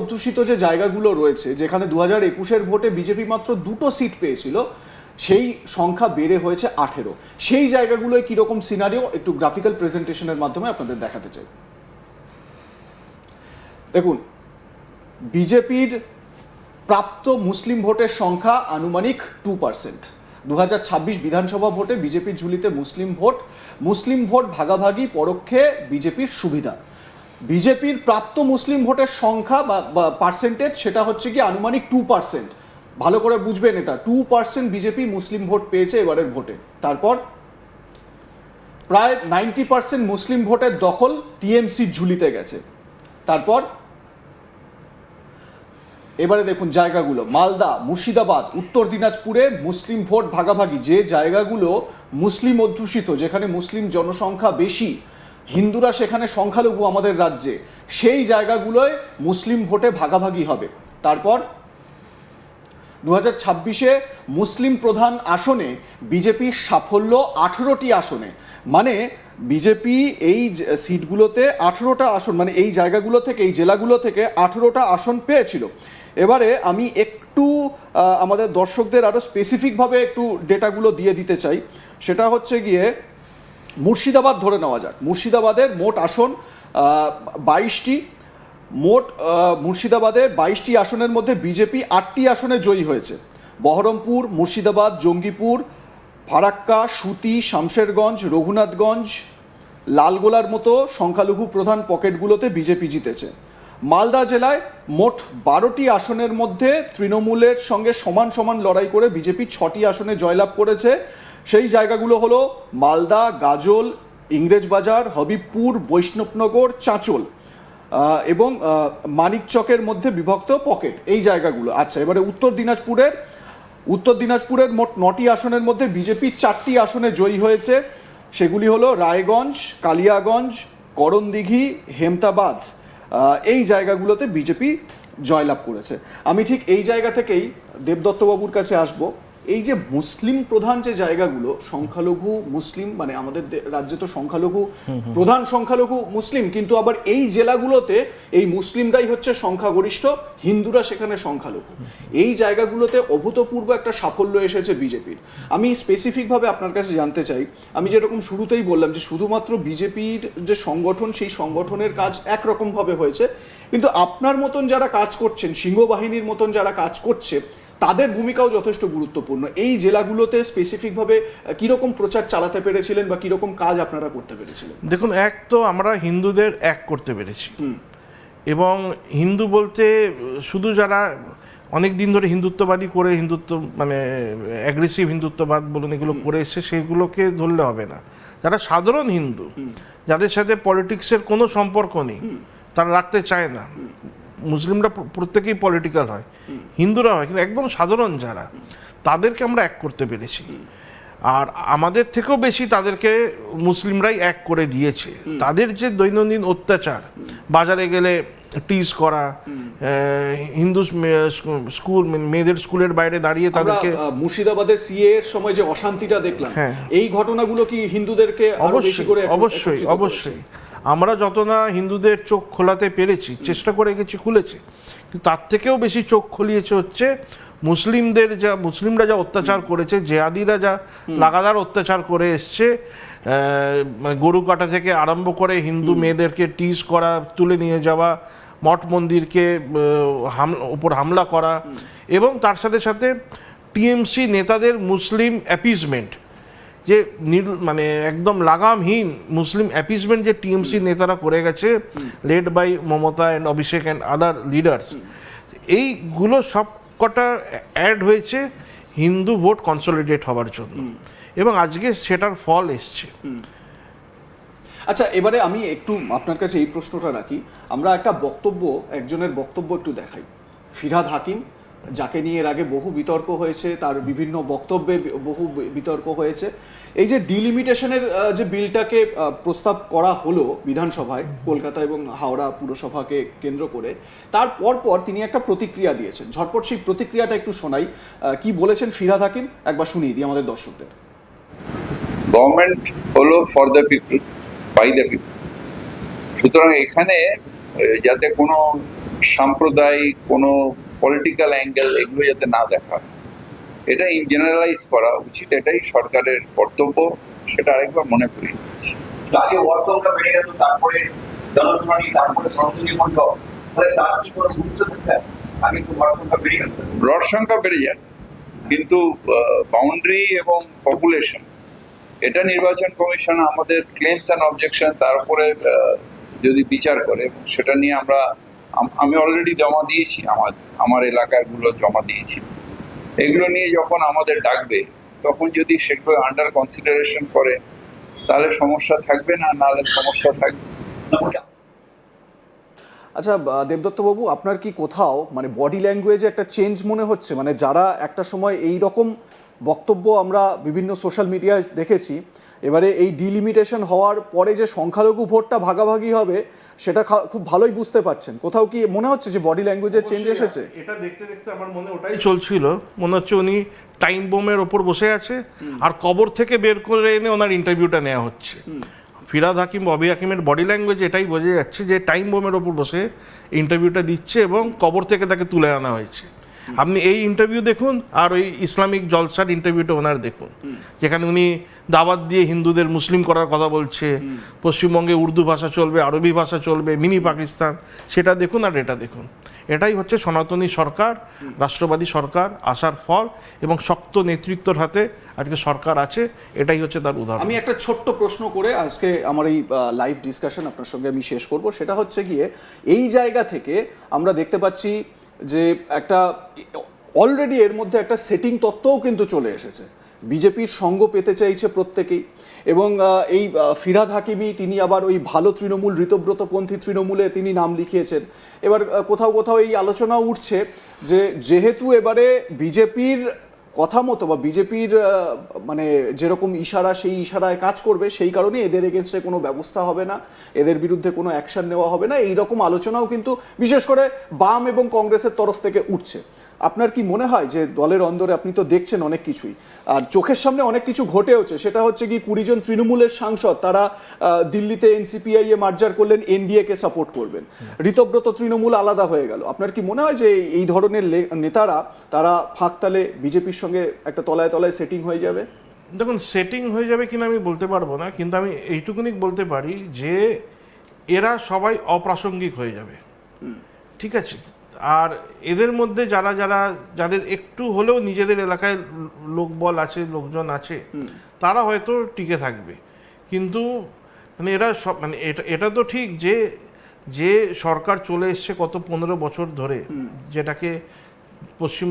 অধ্যুষিত যে জায়গাগুলো রয়েছে, যেখানে 2021-এর ভোটে বিজেপি মাত্র 2টো সিট পেয়েছিল, সেই সংখ্যা বেড়ে হয়েছে 18। সেই জায়গাগুলোয় কীরকম সিনারিও একটু গ্রাফিক্যাল প্রেজেন্টেশনের মাধ্যমে আপনাদের দেখাতে চাই। দেখুন, বিজেপির প্রাপ্ত মুসলিম ভোটের সংখ্যা আনুমানিক 2%। 2026 বিধানসভা ভোটে বিজেপির ঝুলিতে মুসলিম ভোট ভাগাভাগি পরোক্ষে বিজেপির সুবিধা। বিজেপির প্রাপ্ত মুসলিম ভোটের সংখ্যা বা পার্সেন্টেজ সেটা হচ্ছে কি আনুমানিক 2%। ভালো করে বুঝবেন, এটা 2% বিজেপি মুসলিম ভোট পেয়েছে এবারের ভোটে। তারপর প্রায় 90% মুসলিম ভোটের দখল টিএমসির ঝুলিতে গেছে। তারপর এবারে দেখুন জায়গাগুলো, মালদা, মুর্শিদাবাদ, উত্তর দিনাজপুরে মুসলিম ভোট ভাগাভাগি, যে জায়গাগুলো মুসলিম অধ্যুষিত, যেখানে মুসলিম জনসংখ্যা বেশি, হিন্দুরা সেখানে সংখ্যালঘু আমাদের রাজ্যে, সেই জায়গাগুলোয় মুসলিম ভোটে ভাগাভাগি হবে। তারপর 2026-এ মুসলিম প্রধান আসনে বিজেপির সাফল্য 18টি আসনে, মানে বিজেপি এই সিটগুলোতে 18টা আসন, মানে এই জায়গাগুলো থেকে, এই জেলাগুলো থেকে 18টা আসন পেয়েছিল। এবারে আমি একটু আমাদের দর্শকদের আরও স্পেসিফিকভাবে একটু ডেটাগুলো দিয়ে দিতে চাই। সেটা হচ্ছে গিয়ে মুর্শিদাবাদ ধরে নেওয়া যাক। মুর্শিদাবাদের মোট আসন 22টি। মুর্শিদাবাদের 22টি আসনের মধ্যে বিজেপি 8টি আসনে জয়ী হয়েছে। বহরমপুর, মুর্শিদাবাদ, জঙ্গিপুর, ফারাক্কা, সুতি, শামশেরগঞ্জ, রঘুনাথগঞ্জ, লালগোলার মতো সংখ্যালঘু প্রধান পকেটগুলোতে বিজেপি জিতেছে। মালদা জেলায় মোট 12টি আসনের মধ্যে তৃণমূলের সঙ্গে সমান সমান লড়াই করে বিজেপি 6টি আসনে জয়লাভ করেছে। সেই জায়গাগুলো হলো মালদা, গাজল, ইংরেজবাজার, হবিবপুর, বৈষ্ণবনগর, চাঁচল এবং মানিকচকের মধ্যে বিভক্ত পকেট, এই জায়গাগুলো। আচ্ছা, এবারে উত্তর দিনাজপুরের মোট 9টি আসনের মধ্যে বিজেপি 4টি আসনে জয়ী হয়েছে। সেগুলি হলো রায়গঞ্জ, কালিয়াগঞ্জ, করণদিঘি, হেমতাবাদ। এই জায়গাগুলোতে বিজেপি জয়লাভ করেছে। আমি ঠিক এই জায়গা থেকেই দেবদত্তবাবুর কাছে আসব। এই যে মুসলিম প্রধান যে জায়গাগুলো, সংখ্যালঘু মুসলিম, মানে আমাদের রাজ্যে তো প্রধান সংখ্যালঘু মুসলিম, কিন্তু আবার এই জেলাগুলোতে এই মুসলিমরাই হচ্ছে সংখ্যাগরিষ্ঠ, হিন্দুরা সেখানে সংখ্যালঘু। এই জায়গাগুলোতে অভূতপূর্ব একটা সাফল্য এসেছে বিজেপির। আমি স্পেসিফিকভাবে আপনার কাছে জানতে চাই, আমি যেরকম শুরুতেই বললাম যে শুধুমাত্র বিজেপির যে সংগঠন, সেই সংগঠনের কাজ একরকমভাবে হয়েছে, কিন্তু আপনার মতন যারা কাজ করছেন, সিংহবাহিনীর মতন যারা কাজ করছে, তাদের ভূমিকাও যথেষ্ট গুরুত্বপূর্ণ। এই জেলাগুলোতে স্পেসিফিকভাবে কিরকম প্রচার চালাতে পেরেছিলেন বা কিরকম কাজ আপনারা করতে পেরেছিলেন? দেখুন, এক তো আমরা হিন্দুদের এক করতে পেরেছি, এবং হিন্দু বলতে শুধু যারা অনেক দিন ধরে হিন্দুত্ববাদী করে মানে অ্যাগ্রেসিভ হিন্দুত্ববাদ বলুন, এগুলো করে এসে সেগুলোকে ধরলে হবে না। যারা সাধারণ হিন্দু, যাদের সাথে পলিটিক্সের কোনো সম্পর্ক নেই, তারা রাখতে চায় না। মুসলিমরা প্রত্যেকেই পলিটিক্যাল হয়, হিন্দুরা হয়, কিন্তু একদম সাধারণ যারা, তাদেরকে আমরা এক করতে পেরেছি। আর আমাদের থেকেও বেশি তাদেরকে মুসলিমরাই এক করে দিয়েছে। তাদের যে দৈনন্দিন অত্যাচার, বাজারে গেলে টিজ করা, হিন্দু স্কুল, মেয়েদের স্কুলের বাইরে দাঁড়িয়ে তাদেরকে, মুর্শিদাবাদের সিএ এর সময় যে অশান্তিটা দেখলাম, এই ঘটনাগুলো কি হিন্দুদেরকে আরো বেশি করে? অবশ্যই আমরা যত না হিন্দুদের চোখ খোলাতে পেরেছি, চেষ্টা করে গেছি, খুলেছে, কিন্তু তার থেকেও বেশি চোখ খুলিয়েছে হচ্ছে মুসলিমরা যা অত্যাচার করেছে, জেহাদিরা যা লাগাতার অত্যাচার করে এসছে, গরু কাটা থেকে আরম্ভ করে হিন্দু মেয়েদেরকে টিজ করা, তুলে নিয়ে যাওয়া, মঠ মন্দিরকে উপর হামলা করা, এবং তার সাথে সাথে টিএমসি নেতাদের মুসলিম অ্যাপিজমেন্ট, যে মানে একদম লাগামহীন মুসলিম অ্যাপিজমেন্ট যে টিএমসি নেতারা করে গেছে, led by Mamata and Abhishek and other leaders, এইগুলো সব কটা অ্যাড হয়েছে হিন্দু ভোট কনসলিডেট হওয়ার জন্য, এবং আজকে সেটার ফল এসছে। আচ্ছা, এবারে আমি একটু আপনার কাছে এই প্রশ্নটা রাখি। আমরা একটা একজনের বক্তব্য একটু দেখাই। ফিরহাদ হাকিম, যাকে নিয়ে এর আগে বহু বিতর্ক হয়েছে, তার বিভিন্ন বক্তব্যে বহু বিতর্ক হয়েছে। এই যে ডিলিমিটেশনের যে বিলটাকে প্রস্তাব করা হলো বিধানসভায়, কলকাতা এবং হাওড়া পুরসভাকে কেন্দ্র করে, তার পর তিনি একটা প্রতিক্রিয়া দিয়েছেন। ঝটপট সেই প্রতিক্রিয়াটা একটু শোনাই। কি বলেছেন ফিরহাদ হাকিম, একবার শুনিয়ে দিই আমাদের দর্শকদের। গভর্নমেন্ট হলো for the people, by the people. সুতরাং এখানে যাতে কোনো সাম্প্রদায়িক কোনো পলিটিক্যাল অ্যাঙ্গেল এগুলো যাতে না দেখা হয়। এটা ইন জেনারেলাইজ করা উচিত, এটাই সরকারের কর্তব্য, সেটা আরেকবার মনে করিয়ে দিচ্ছি। আগে ওয়ার্ড সংখ্যা বেড়ে গেল, তারপরে জনশুনানি, তারপরে সংসদীয় বৈঠক, ফলে তার কি কোনো গুরুত্ব থাকবে? আগে তো ওয়ার্ড সংখ্যা বেড়ে গেল। রড সংখ্যা বেড়ে যায়, কিন্তু বাউন্ডারি এবং পপুলেশন, এটা নির্বাচন কমিশন আমাদের ক্লেমস অ্যান্ড অবজেকশন তার উপরে যদি বিচার করে, সেটা নিয়ে আমি অলরেডি জমা দিয়েছি, আমার এলাকাগুলো জমা দিয়েছি। এগুলো নিয়ে যখন আমাদের ডাকবে, তখন যদি সেগুলো আন্ডার কনসিডারেশন করে, তাহলে সমস্যা থাকবে না, নাহলে সমস্যা থাকবে। আচ্ছা দেবদত্ত বাবু, আপনার কি কোথাও মানে বডি ল্যাঙ্গুয়েজে একটা চেঞ্জ মনে হচ্ছে? মানে যারা একটা সময় এই রকম বক্তব্য আমরা বিভিন্ন সোশ্যাল মিডিয়ায় দেখেছি, এবারে এই ডিলিমিটেশন হওয়ার পরে যে সংখ্যালঘু ভোটটা ভাগাভাগি হবে, সেটা খুব ভালোই বুঝতে পারছেন। কোথাও কি মনে হচ্ছে যে বডি ল্যাঙ্গুয়েজের চেঞ্জ এসেছে? এটা দেখতে দেখতে আমার মনে ওটাই চলছিল, মনে হচ্ছে উনি টাইম বোমের ওপর বসে আছে, আর কবর থেকে বের করে এনে ওনার ইন্টারভিউটা নেওয়া হচ্ছে। ফিরহাদ হাকিম, ববি হাকিমের বডি ল্যাঙ্গুয়েজ এটাই বোঝা যাচ্ছে যে টাইম বোমের ওপর বসে ইন্টারভিউটা দিচ্ছে এবং কবর থেকে তাকে তুলে আনা হয়েছে। আপনি এই ইন্টারভিউ দেখুন, আর ওই ইসলামিক জলসার ইন্টারভিউটা ওনার দেখুন, যেখানে উনি দাওয়াত দিয়ে হিন্দুদের মুসলিম করার কথা বলছে, পশ্চিমবঙ্গে উর্দু ভাষা চলবে, আরবি ভাষা চলবে, মিনি পাকিস্তান, সেটা দেখুন আর এটা দেখুন। এটাই হচ্ছে সনাতনী সরকার, রাষ্ট্রবাদী সরকার আসার ফল, এবং শক্ত নেতৃত্বর হাতে আজকে সরকার আছে, এটাই হচ্ছে তার উদাহরণ। আমি একটা ছোট্ট প্রশ্ন করে আজকে আমার এই লাইভ ডিসকাশন আপনার সঙ্গে আমি শেষ করব। সেটা হচ্ছে গিয়ে, এই জায়গা থেকে আমরা দেখতে পাচ্ছি যে একটা অলরেডি এর মধ্যে একটা সেটিং তত্ত্বও কিন্তু চলে এসেছে। বিজেপির সঙ্গ পেতে চাইছে প্রত্যেকেই, এবং এই ফিরহাদ হাকিমি তিনি আবার ওই ভালো তৃণমূল, ঋতব্রতপন্থী তৃণমূলে তিনি নাম লিখিয়েছেন। এবার কোথাও কোথাও এই আলোচনা উঠছে যে যেহেতু এবারে বিজেপির কথা মতো বা বিজেপির মানে যেরকম ইশারা, সেই ইশারায় কাজ করবে, সেই কারণে এদের এগেনস্টে কোনো ব্যবস্থা হবে না, এদের বিরুদ্ধে কোনো অ্যাকশন নেওয়া হবে না, এই রকম আলোচনাও কিন্তু বিশেষ করে বাম এবং কংগ্রেসের তরফ থেকে উঠছে। আপনার কি মনে হয় যে দলের অন্দরে, আপনি তো দেখছেন অনেক কিছুই, আর চোখের সামনে অনেক কিছু ঘটেওছে, সেটা হচ্ছে কি 20 জন তৃণমূলের সাংসদ তারা দিল্লিতে এনসিপিআই এ মার্জার করলেন, এনডিএ কে সাপোর্ট করবেন, ঋতব্রত তৃণমূল আলাদা হয়ে গেল। আপনার কি মনে হয় যে এই ধরনের নেতারা তারা ফাঁকতালে বিজেপির সঙ্গে একটা তলায় তলায় সেটিং হয়ে যাবে? দেখুন, সেটিং হয়ে যাবে কিনা আমি বলতে পারবো না, কিন্তু আমি এইটুকুনি বলতে পারি যে এরা সবাই অপ্রাসঙ্গিক হয়ে যাবে, ঠিক আছে? আর এদের মধ্যে যাদের একটু হলেও নিজেদের এলাকায় লোকবল আছে, লোকজন আছে, তারা হয়তো টিকে থাকবে। কিন্তু মানে এরা সব, মানে এটা তো ঠিক যে সরকার চলে এসছে গত 15 বছর ধরে, যেটাকে পশ্চিম